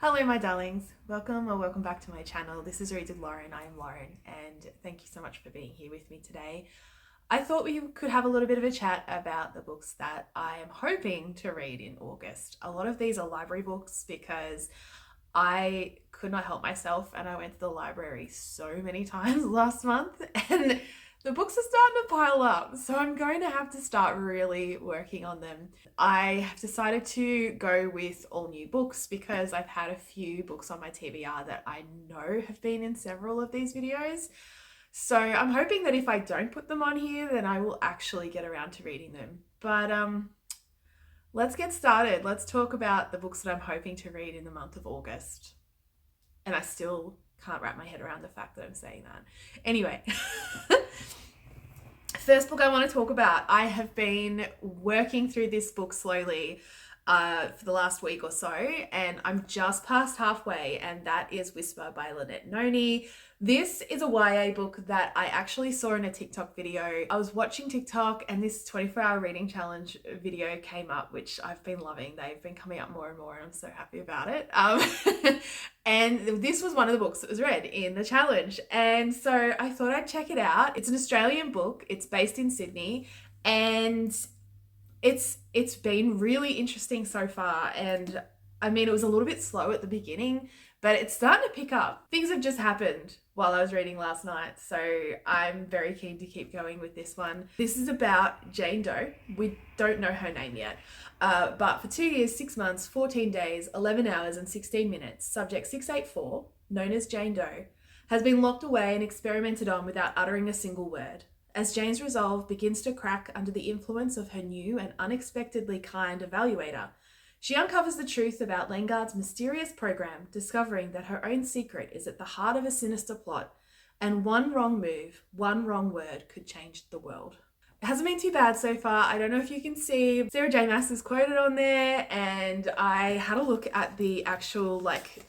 Hello, my darlings. Welcome back to my channel. This is Reads with Lauren. I am Lauren, and thank you so much for being here with me today. I thought we could have a little bit of a chat about the books that I am hoping to read in August. A lot of these are library books because I could not help myself and I went to the library so many times last month and the books are starting to pile up. So I'm going to have to start really working on them. I have decided to go with all new books because I've had a few books on my TBR that I know have been in several of these videos. So I'm hoping that if I don't put them on here, then I will actually get around to reading them. But let's get started. Let's talk about the books that I'm hoping to read in the month of August. And I still can't wrap my head around the fact that I'm saying that. Anyway, first book I want to talk about. I have been working through this book slowly for the last week or so, and I'm just past halfway, and that is Whisper by Lynette Noni. This is a YA book that I actually saw in a TikTok video. I was watching TikTok and this 24-hour reading challenge video came up, which I've been loving. They've been coming up more and more, and I'm so happy about it. And this was one of the books that was read in the challenge. And so I thought I'd check it out. It's an Australian book. It's based in Sydney, and it's been really interesting so far. And I mean, it was a little bit slow at the beginning, but it's starting to pick up. Things have just happened while I was reading last night, so I'm very keen to keep going with this one. This is about Jane Doe. We don't know her name yet, but for 2 years, 6 months, 14 days, 11 hours and 16 minutes, subject 684, known as Jane Doe, has been locked away and experimented on without uttering a single word. As Jane's resolve begins to crack under the influence of her new and unexpectedly kind evaluator, she uncovers the truth about Langard's mysterious program, discovering that her own secret is at the heart of a sinister plot, and one wrong move, one wrong word could change the world. It hasn't been too bad so far. I don't know if you can see Sarah J Maas is quoted on there, and I had a look at the actual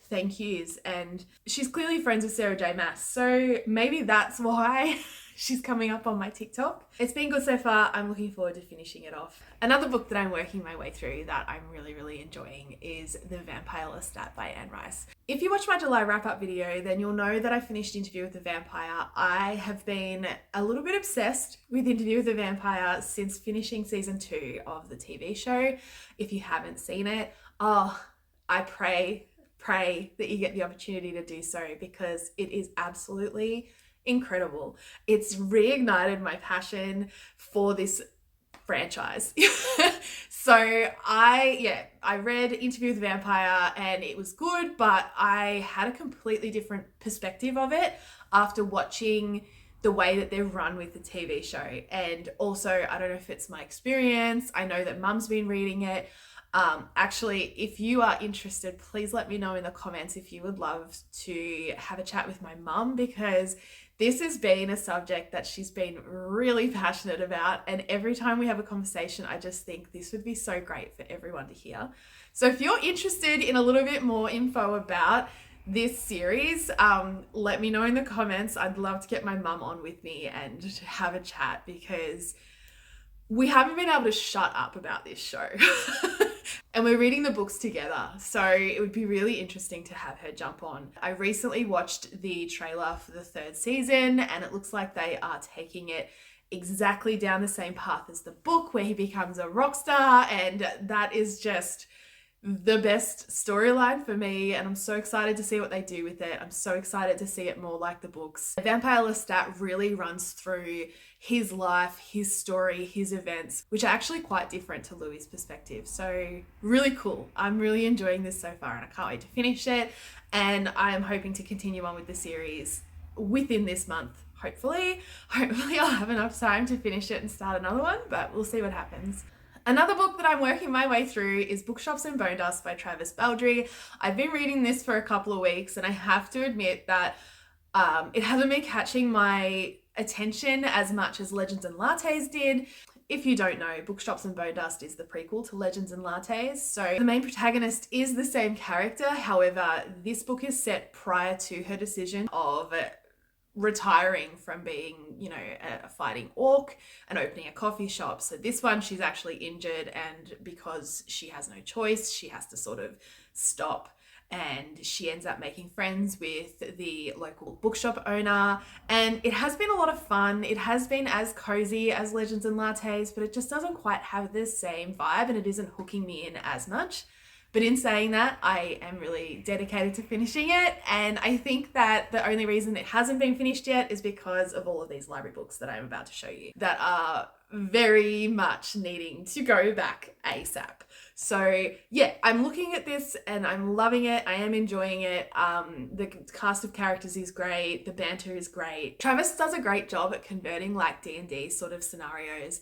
thank yous, and she's clearly friends with Sarah J Maas, so maybe that's why she's coming up on my TikTok. It's been good so far. I'm looking forward to finishing it off. Another book that I'm working my way through that I'm really enjoying is The Vampire Lestat by Anne Rice. If you watch my July wrap-up video, then you'll know that I finished Interview with the Vampire. I have been a little bit obsessed with Interview with the Vampire since finishing season 2 of the TV show. If you haven't seen it, I pray that you get the opportunity to do so, because it is absolutely incredible. It's reignited my passion for this franchise. So I read Interview with the Vampire and it was good, but I had a completely different perspective of it after watching the way that they're run with the TV show. And also, I don't know if it's my experience. I know that Mum's been reading it. Actually, if you are interested, please let me know in the comments if you would love to have a chat with my mum, because this has been a subject that she's been really passionate about, and every time we have a conversation, I just think this would be so great for everyone to hear. So if you're interested in a little bit more info about this series, let me know in the comments. I'd love to get my mum on with me and have a chat, because we haven't been able to shut up about this show. And we're reading the books together, so it would be really interesting to have her jump on. I recently watched the trailer for the 3rd season, and it looks like they are taking it exactly down the same path as the book, where he becomes a rock star, and that is just the best storyline for me, and I'm so excited to see what they do with it. I'm so excited to see it more like the books. Vampire Lestat really runs through his life, his story, his events, which are actually quite different to Louis' perspective. So really cool. I'm really enjoying this so far, and I can't wait to finish it. And I am hoping to continue on with the series within this month. Hopefully I'll have enough time to finish it and start another one, but we'll see what happens. Another book that I'm working my way through is Bookshops and Bone Dust by Travis Baldree. I've been reading this for a couple of weeks, and I have to admit that it hasn't been catching my attention as much as Legends and Lattes did. If you don't know, Bookshops and Bone Dust is the prequel to Legends and Lattes. So the main protagonist is the same character. However, this book is set prior to her decision of retiring from being, a fighting orc and opening a coffee shop. So this one, she's actually injured, and because she has no choice, she has to sort of stop and she ends up making friends with the local bookshop owner. And it has been a lot of fun. It has been as cozy as Legends and Lattes, but it just doesn't quite have the same vibe and it isn't hooking me in as much. But in saying that, I am really dedicated to finishing it. And I think that the only reason it hasn't been finished yet is because of all of these library books that I'm about to show you that are very much needing to go back ASAP. So yeah, I'm looking at this and I'm loving it. I am enjoying it. The cast of characters is great. The banter is great. Travis does a great job at converting like D&D sort of scenarios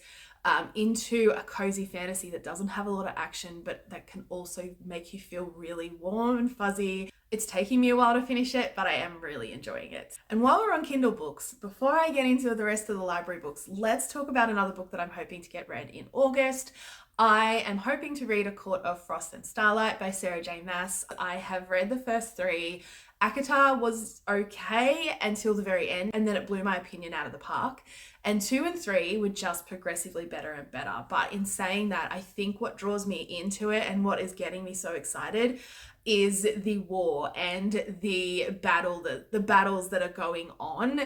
into a cozy fantasy that doesn't have a lot of action, but that can also make you feel really warm and fuzzy. It's taking me a while to finish it, but I am really enjoying it. And while we're on Kindle books, before I get into the rest of the library books, let's talk about another book that I'm hoping to get read in August. I am hoping to read A Court of Frost and Starlight by Sarah J. Maas. I have read the first 3. ACOTAR was okay until the very end, and then it blew my opinion out of the park. And 2 and 3 were just progressively better and better. But in saying that, I think what draws me into it and what is getting me so excited is the war and the battles that are going on.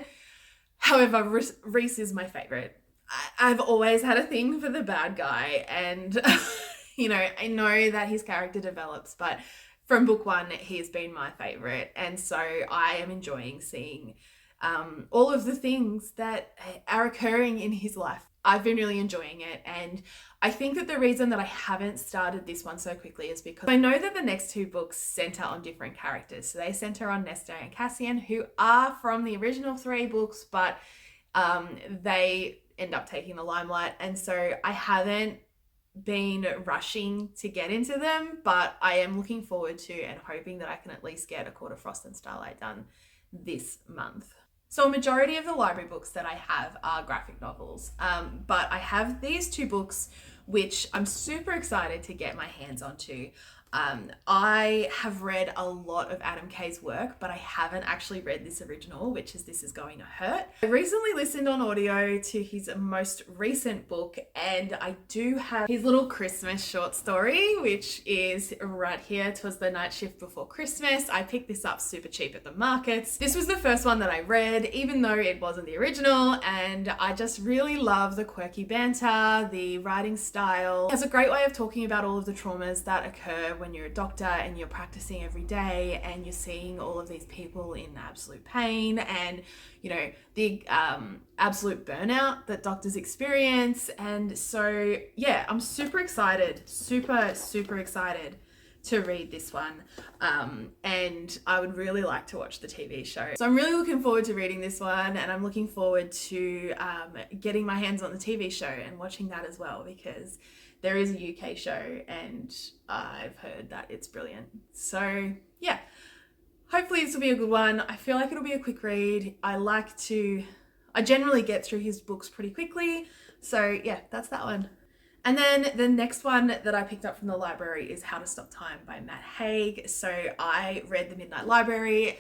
However, Reese is my favorite. I've always had a thing for the bad guy, and you know, I know that his character develops, but from book 1, he has been my favorite. And so I am enjoying seeing all of the things that are occurring in his life. I've been really enjoying it. And I think that the reason that I haven't started this one so quickly is because I know that the next 2 books center on different characters. So they center on Nestor and Cassian, who are from the original 3 books, but they end up taking the limelight. And so I haven't been rushing to get into them, but I am looking forward to and hoping that I can at least get A Court of Frost and Starlight done this month. So a majority of the library books that I have are graphic novels, but I have these 2 books which I'm super excited to get my hands onto. I have read a lot of Adam Kay's work, but I haven't actually read this original, which is This Is Going to Hurt. I recently listened on audio to his most recent book, and I do have his little Christmas short story, which is right here. 'Twas the Night Shift Before Christmas. I picked this up super cheap at the markets. This was the first one that I read, even though it wasn't the original, and I just really love the quirky banter, the writing style. It has a great way of talking about all of the traumas that occur when you're a doctor and you're practicing every day and you're seeing all of these people in absolute pain and, you know, the absolute burnout that doctors experience. And so, yeah, I'm super excited, super excited to read this one. And I would really like to watch the TV show. So I'm really looking forward to reading this one, and I'm looking forward to getting my hands on the TV show and watching that as well, because there is a UK show and I've heard that it's brilliant. So yeah, hopefully this will be a good one. I feel like it'll be a quick read. I generally get through his books pretty quickly. So yeah, that's that one. And then the next one that I picked up from the library is How to Stop Time by Matt Haig. So I read The Midnight Library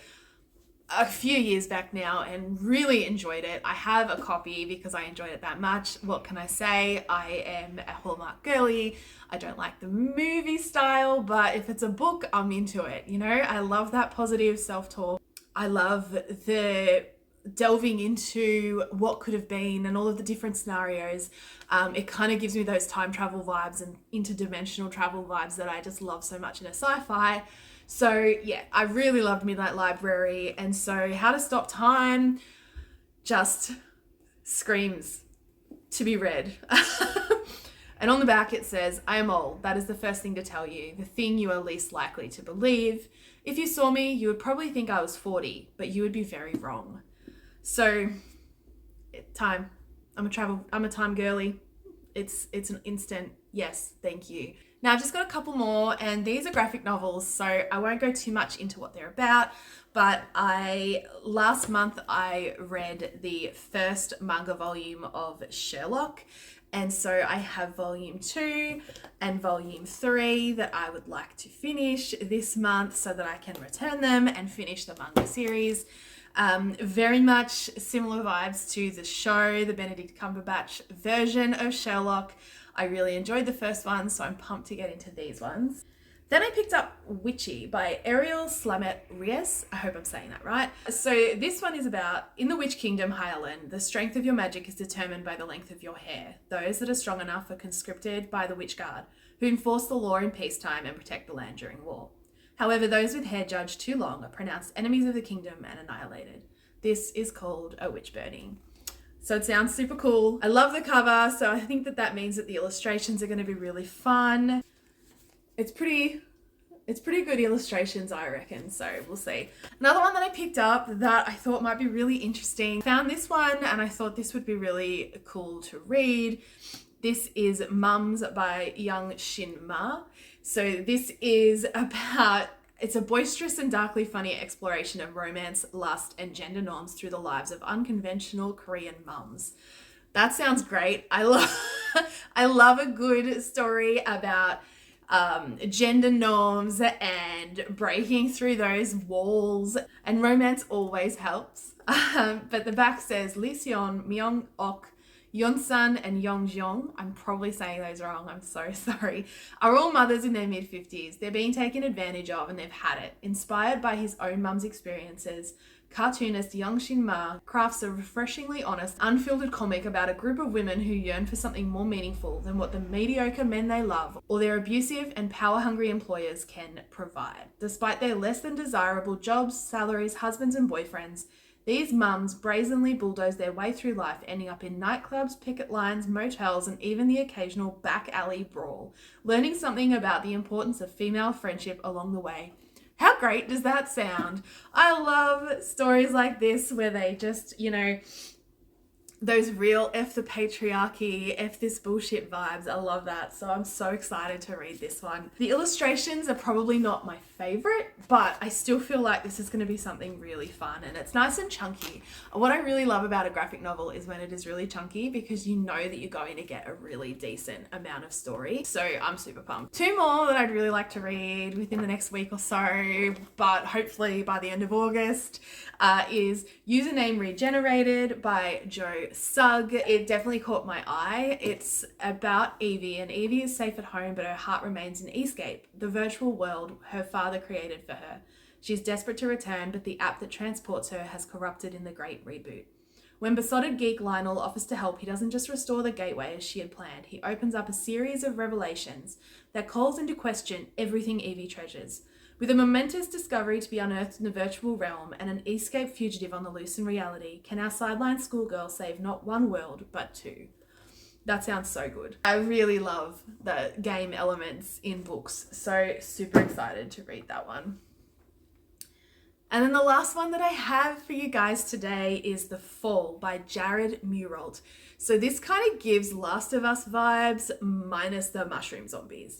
a few years back now and really enjoyed it. I have a copy because I enjoyed it that much. What can I say? I am a Hallmark girly. I don't like the movie style, but if it's a book, I'm into it. You know, I love that positive self-talk. I love the delving into what could have been and all of the different scenarios. It kind of gives me those time travel vibes and interdimensional travel vibes that I just love so much in a sci-fi. So yeah, I really loved Midnight Library, and so How to Stop Time just screams to be read. And on the back it says, I am old. That is the first thing to tell you, the thing you are least likely to believe. If you saw me, you would probably think I was 40, but you would be very wrong. So time. I'm a time girly. It's an instant yes, thank you. Now I've just got a couple more, and these are graphic novels, so I won't go too much into what they're about, but last month I read the first manga volume of Sherlock, and so I have volume 2 and volume 3 that I would like to finish this month so that I can return them and finish the manga series. Very much similar vibes to the show, the Benedict Cumberbatch version of Sherlock. I really enjoyed the first one, so I'm pumped to get into these ones. Then I picked up Witchy by Ariel Slamet Ries. I hope I'm saying that right. So this one is about, in the Witch Kingdom, Highland, the strength of your magic is determined by the length of your hair. Those that are strong enough are conscripted by the Witch Guard, who enforce the law in peacetime and protect the land during war. However, those with hair judged too long are pronounced enemies of the kingdom and annihilated. This is called a witch burning. So it sounds super cool. I love the cover, so I think that means that the illustrations are going to be really fun. It's pretty good illustrations, I reckon, so we'll see. Another one that I picked up that I thought might be really interesting. Found this one and I thought this would be really cool to read. This is Mums by Young Shin Ma. So this is about, it's a boisterous and darkly funny exploration of romance, lust, and gender norms through the lives of unconventional Korean mums. That sounds great. I love a good story about gender norms and breaking through those walls, and romance always helps. But the back says Lee Seon, Myung Ok, Yeonsan and Yeonjong, I'm probably saying those wrong, I'm so sorry, are all mothers in their mid-50s. They're being taken advantage of and they've had it. Inspired by his own mum's experiences, cartoonist Young Shin Ma crafts a refreshingly honest, unfiltered comic about a group of women who yearn for something more meaningful than what the mediocre men they love or their abusive and power-hungry employers can provide. Despite their less than desirable jobs, salaries, husbands and boyfriends, these mums brazenly bulldoze their way through life, ending up in nightclubs, picket lines, motels, and even the occasional back alley brawl, learning something about the importance of female friendship along the way. How great does that sound? I love stories like this where they just, those real F the patriarchy, F this bullshit vibes. I love that. So I'm so excited to read this one. The illustrations are probably not my favorite, but I still feel like this is going to be something really fun, and it's nice and chunky. What I really love about a graphic novel is when it is really chunky, because you know that you're going to get a really decent amount of story. So I'm super pumped. Two more that I'd really like to read within the next week or so, but hopefully by the end of August, is Username Regenerated by Jo Sugg. It definitely caught my eye. It's about Evie, and Evie is safe at home, but her heart remains in Escape, the virtual world her father created for her. She's desperate to return, but the app that transports her has corrupted in the Great Reboot. When besotted geek Lionel offers to help, he doesn't just restore the gateway as she had planned. He opens up a series of revelations that calls into question everything Evie treasures. With a momentous discovery to be unearthed in the virtual realm and an Escape fugitive on the loose in reality, can our sideline schoolgirl save not one world, but two? That sounds so good. I really love the game elements in books, so super excited to read that one. And then the last one that I have for you guys today is The Fall by Jared Muralt. So this kind of gives Last of Us vibes minus the mushroom zombies,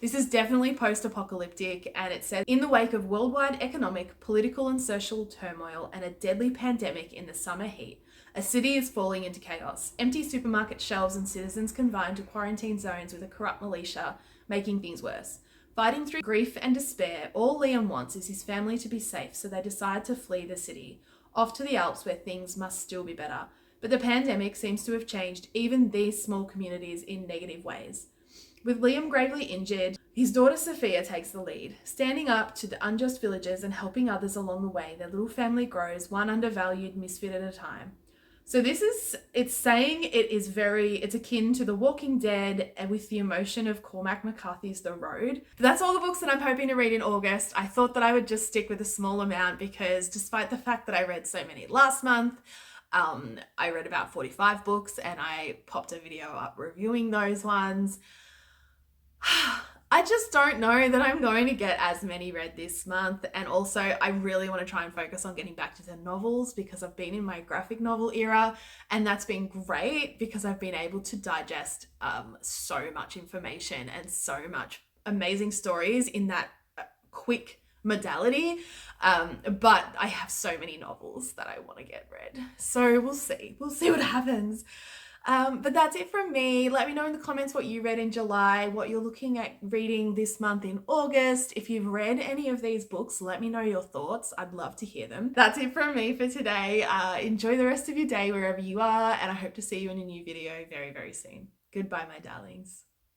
This is definitely post-apocalyptic, and it says, in the wake of worldwide economic, political and social turmoil and a deadly pandemic in the summer heat, a city is falling into chaos. Empty supermarket shelves and citizens confined to quarantine zones with a corrupt militia, making things worse. Fighting through grief and despair, all Liam wants is his family to be safe, so they decide to flee the city, off to the Alps where things must still be better. But the pandemic seems to have changed even these small communities in negative ways. With Liam gravely injured, his daughter Sophia takes the lead. Standing up to the unjust villagers and helping others along the way, their little family grows, one undervalued misfit at a time. So it's saying it's akin to The Walking Dead and with the emotion of Cormac McCarthy's The Road. But that's all the books that I'm hoping to read in August. I thought that I would just stick with a small amount because despite the fact that I read so many last month, I read about 45 books and I popped a video up reviewing those ones. I just don't know that I'm going to get as many read this month, and also I really want to try and focus on getting back to the novels because I've been in my graphic novel era, and that's been great because I've been able to digest so much information and so much amazing stories in that quick modality, but I have so many novels that I want to get read, so we'll see what happens. But that's it from me. Let me know in the comments what you read in July, what you're looking at reading this month in August. If you've read any of these books, let me know your thoughts. I'd love to hear them. That's it from me for today. Enjoy the rest of your day wherever you are, and I hope to see you in a new video very, very soon. Goodbye, my darlings.